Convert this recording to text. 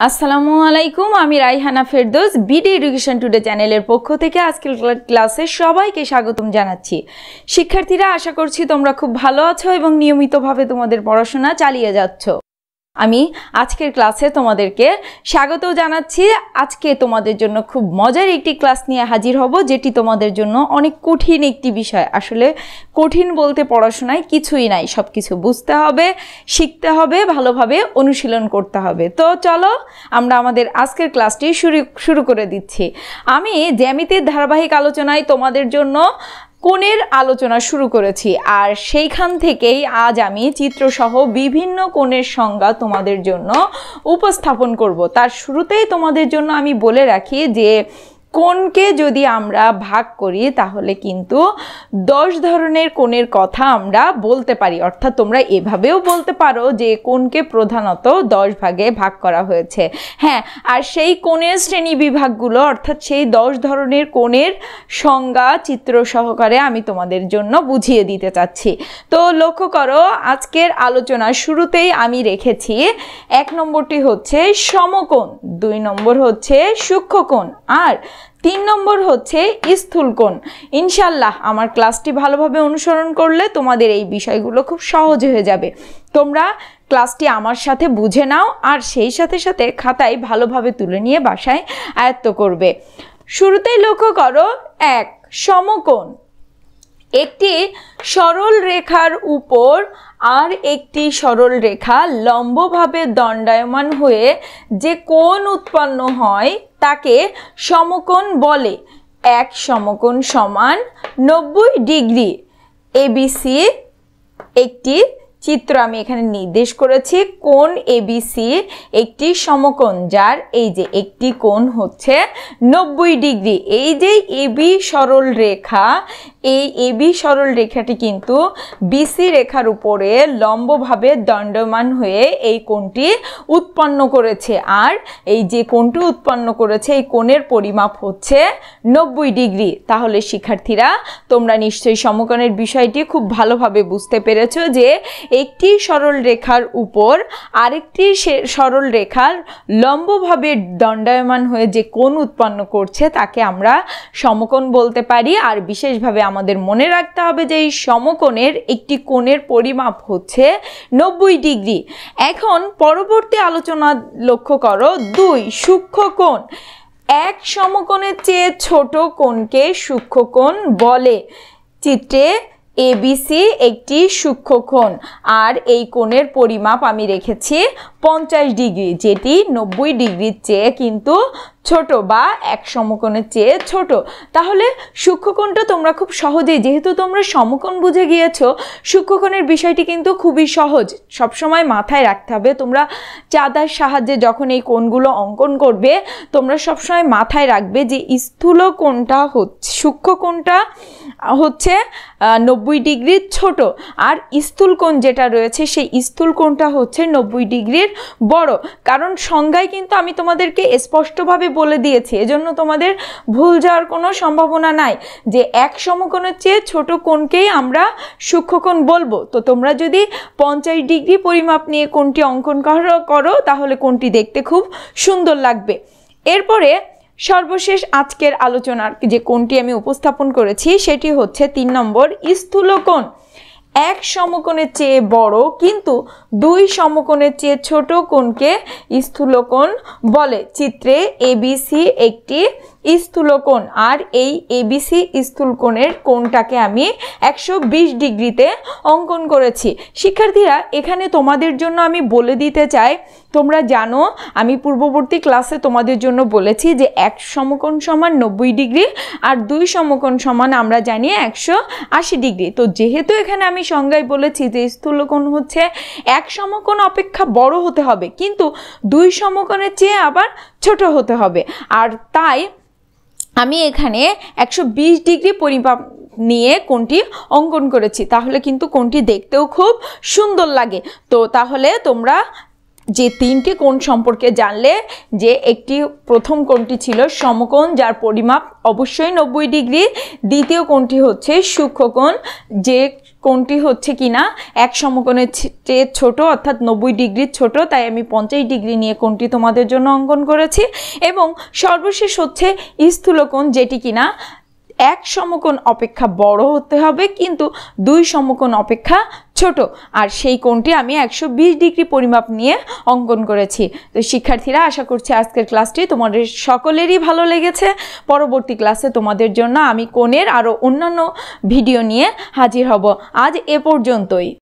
আসসালামু আলাইকুম, আমি Raihana Ferdous BD education today চ্যানেলের পক্ষ থেকে আজকের ক্লাসে সবাইকে স্বাগতম জানাচ্ছি। শিক্ষার্থীরা, আশা করছি তোমরা খুব ভালো আছো এবং নিয়মিতভাবে তোমাদের পড়াশোনা চালিয়ে যাচ্ছ। আমি আজকের ক্লাসে তোমাদেরকে স্বাগত জানাচ্ছি। আজকে তোমাদের জন্য খুব মজার একটি ক্লাস নিয়ে হাজির হব, যেটি তোমাদের জন্য অনেক কঠিন একটি বিষয়। আসলে কঠিন বলতে পড়াশোনায় কিছুই নাই, সব কিছু বুঝতে হবে, শিখতে হবে, ভালোভাবে অনুশীলন করতে হবে। তো চলো আমরা আমাদের আজকের ক্লাসটি শুরু করে দিচ্ছি। আমি জ্যামিতির ধারাবাহিক আলোচনায় তোমাদের জন্য কোণের আলোচনা শুরু করেছি, আর সেইখান থেকেই আজ আমি চিত্রসহ বিভিন্ন কোণের সংজ্ঞা তোমাদের জন্য উপস্থাপন করব। তার শুরুতেই তোমাদের জন্য আমি বলে রাখি যে কোণকে যদি আমরা ভাগ করি তাহলে কিন্তু 10 ধরনের কোণের কথা আমরা বলতে পারি। অর্থাৎ তোমরা এভাবেও বলতে পারো যে কোণকে প্রধানত 10 ভাগে ভাগ করা হয়েছে। হ্যাঁ, আর সেই কোণের শ্রেণী বিভাগগুলো অর্থাৎ সেই 10 ধরনের কোণের সংজ্ঞা চিত্র সহকারে আমি তোমাদের জন্য বুঝিয়ে দিতে চাচ্ছি। তো লক্ষ্য করো, আজকের আলোচনার শুরুতেই আমি রেখেছি 1 নম্বরটি হচ্ছে সমকোণ, 2 নম্বর হচ্ছে সূক্ষ্মকোণ, আর 3 নম্বর হচ্ছে স্থূলকোণ। ইনশাল্লাহ আমার ক্লাসটি ভালোভাবে অনুসরণ করলে তোমাদের এই বিষয়গুলো খুব সহজ হয়ে যাবে। তোমরা ক্লাসটি আমার সাথে বুঝে নাও আর সেই সাথে সাথে খাতায় ভালোভাবে তুলে নিয়ে বাসায় আয়ত্ত করবে। শুরুতেই লক্ষ্য করো, 1 সমকোণ। একটি সরল রেখার উপর আর একটি সরল রেখা লম্বভাবে দণ্ডায়মান হয়ে যে কোণ উৎপন্ন হয় তাকে সমকোণ বলে। এক সমকোণ সমান 90 ডিগ্রি। এবিসি একটি চিত্র আমি এখানে নির্দেশ করেছি। কোণ এবিসি একটি সমকোণ, যার এই যে একটি কোণ হচ্ছে 90 ডিগ্রি। এই যে এবি সরল রেখা, এই এবি সরল রেখাটি কিন্তু বিসি রেখার উপরে লম্বভাবে দণ্ডায়মান হয়ে এই কোণটি উৎপন্ন করেছে। আর এই যে কোণটি উৎপন্ন করেছে এই কোণের পরিমাপ হচ্ছে 90 ডিগ্রি। তাহলে শিক্ষার্থীরা, তোমরা নিশ্চয়ই সমকোণের বিষয়টি খুব ভালোভাবে বুঝতে পেরেছো যে একটি সরল রেখার উপর আরেকটি সরল রেখার লম্বভাবে দণ্ডায়মান হয়ে যে কোণ উৎপন্ন করছে তাকে আমরা সমকোণ বলতে পারি। আর বিশেষভাবে আমাদের মনে রাখতে হবে যে এই সমকোণের একটি কোণের পরিমাপ হচ্ছে 90 ডিগ্রি। এখন পরবর্তী আলোচনা লক্ষ্য করো, 2 সূক্ষ্মকোণ। এক সমকোণের চেয়ে ছোট কোণকে সূক্ষ্মকোণ বলে। চিত্রে এবিসি একটি সূক্ষ্মকোণ আর এই কোণের পরিমাপ আমি রেখেছি 50 ডিগ্রি, যেটি 90 ডিগ্রির চেয়ে কিন্তু ছোট বা এক সমকোণের চেয়ে ছোট। তাহলে সূক্ষ্মকোণটা তোমরা খুব সহজেই, যেহেতু তোমরা সমকোণ বুঝে গিয়েছো, সূক্ষ্মকোণের বিষয়টি কিন্তু খুবই সহজ। সবসময় মাথায় রাখতে হবে, তোমরা চাঁদার সাহায্যে যখন এই কোণগুলো অঙ্কন করবে তোমরা সবসময় মাথায় রাখবে যে স্থূল কোণটা হচ্ছে, সূক্ষ্মকোণটা হচ্ছে 90 ডিগ্রির ছোট, আর স্থূল কোণ যেটা রয়েছে সেই স্থূল কোণটা হচ্ছে 90 ডিগ্রির বড়। কারণ সংজ্ঞায় কিন্তু আমি তোমাদেরকে স্পষ্টভাবে বলে দিয়েছি, এজন্য তোমাদের ভুল যাওয়ার কোনো সম্ভাবনা নাই যে এক সমকোণের চেয়ে ছোট কোণকেই আমরা সূক্ষ্মকোণ বলবো। তো তোমরা যদি 50 ডিগ্রি পরিমাপ নিয়ে কোণটি অঙ্কন করো তাহলে কোণটি দেখতে খুব সুন্দর লাগবে। এরপরে সর্বশেষ আজকের আলোচনার যে কোণটি আমি উপস্থাপন করেছি সেটি হচ্ছে 3 নম্বর স্থূলকোণ। এক সমকোণের চেয়ে বড় কিন্তু 2 সমকোণের চেয়ে ছোট কোণকে স্থূলকোণ বলে। চিত্রে এবিসি একটি স্থূলকোণ আর এই এবিসি স্থূলকোণের কোণটাকে আমি 120 ডিগ্রিতে অঙ্কন করেছি। শিক্ষার্থীরা, এখানে তোমাদের জন্য আমি বলে দিতে চাই, তোমরা জানো আমি পূর্ববর্তী ক্লাসে তোমাদের জন্য বলেছি যে এক সমকোণ সমান 90 ডিগ্রি আর 2 সমকোণ সমান আমরা জানি 180 ডিগ্রি। তো যেহেতু এখানে আমি সংজ্ঞায় বলেছি যে স্থূলকোণ হচ্ছে এক সমকোণ অপেক্ষা বড় হতে হবে কিন্তু 2 সমকোণের চেয়ে আবার ছোট হতে হবে, আর তাই আমি এখানে 120 ডিগ্রি পরিমাপ নিয়ে কোণটি অঙ্কন করেছি। তাহলে কিন্তু কোণটি দেখতেও খুব সুন্দর লাগে। তো তাহলে তোমরা যে 3টি কোণ সম্পর্কে জানলে, যে একটি প্রথম কোণটি ছিল সমকোণ যার পরিমাপ অবশ্যই 90 ডিগ্রি, দ্বিতীয় কোণটি হচ্ছে সূক্ষ্মকোণ যে কোণটি হচ্ছে কিনা এক সমকোণের চেয়ে ছোট অর্থাৎ 90 ডিগ্রির ছোট, তাই আমি 50 ডিগ্রি নিয়ে কোণটি তোমাদের জন্য অঙ্কন করেছি। এবং সর্বশেষ হচ্ছে স্থূলকোণ, যেটি কিনা এক সমকোণ অপেক্ষা বড় হতে হবে কিন্তু 2 সমকোণ অপেক্ষা ছোট, আর সেই কোণটি আমি 120 ডিগ্রি পরিমাপ নিয়ে অঙ্কন করেছি। তো শিক্ষার্থীরা, আশা করছি আজকের ক্লাসটি তোমাদের সকলেরই ভালো লেগেছে। পরবর্তী ক্লাসে তোমাদের জন্য আমি কোণের আরও অন্যান্য ভিডিও নিয়ে হাজির হব। আজ এ পর্যন্তই।